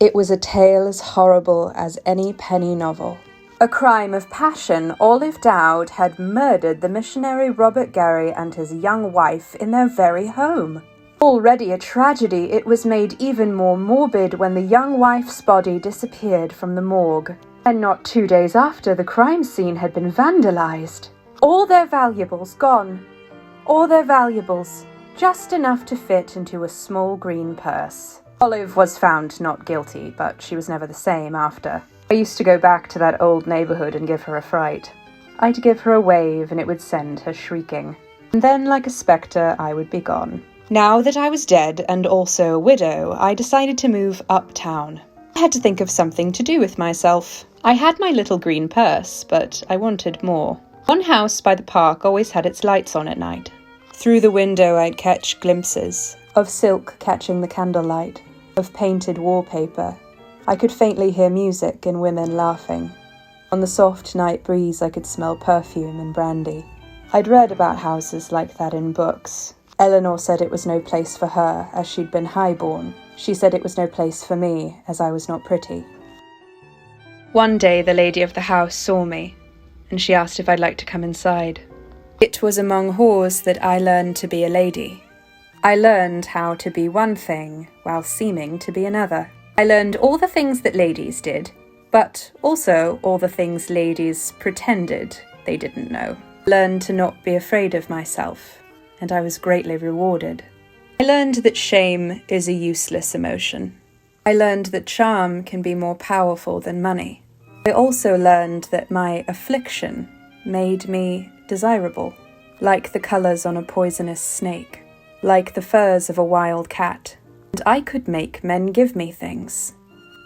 It was a tale as horrible as any penny novel. A crime of passion, Olive Dowd had murdered the missionary Robert Garry and his young wife in their very home. Already a tragedy, it was made even more morbid when the young wife's body disappeared from the morgue. And not 2 days after, the crime scene had been vandalized. All their valuables gone. All their valuables, just enough to fit into a small green purse. Olive was found not guilty, but she was never the same after. I used to go back to that old neighborhood and give her a fright. I'd give her a wave and it would send her shrieking. And then, like a spectre, I would be gone. Now that I was dead and also a widow, I decided to move uptown. I had to think of something to do with myself. I had my little green purse, but I wanted more. One house by the park always had its lights on at night. Through the window I'd catch glimpses of silk catching the candlelight, of painted wallpaper. I could faintly hear music and women laughing. On the soft night breeze I could smell perfume and brandy. I'd read about houses like that in books. Eleanor said it was no place for her, as she'd been highborn. She said it was no place for me, as I was not pretty. One day the lady of the house saw me, and she asked if I'd like to come inside. It was among whores that I learned to be a lady. I learned how to be one thing while seeming to be another. I learned all the things that ladies did, but also all the things ladies pretended they didn't know. I learned to not be afraid of myself, and I was greatly rewarded. I learned that shame is a useless emotion. I learned that charm can be more powerful than money. I also learned that my affliction made me desirable, like the colours on a poisonous snake, like the furs of a wild cat. And I could make men give me things.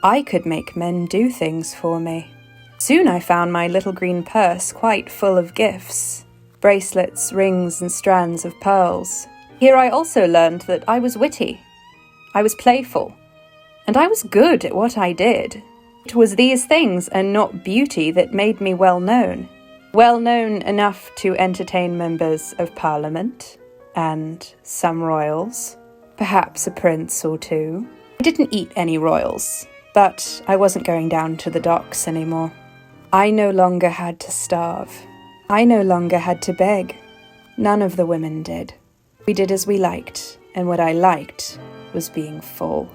I could make men do things for me. Soon I found my little green purse quite full of gifts. Bracelets, rings, and strands of pearls. Here I also learned that I was witty. I was playful. And I was good at what I did. It was these things and not beauty that made me well known. Well known enough to entertain members of Parliament and some royals. Perhaps a prince or two. I didn't eat any royals, but I wasn't going down to the docks anymore. I no longer had to starve. I no longer had to beg. None of the women did. We did as we liked, and what I liked was being full.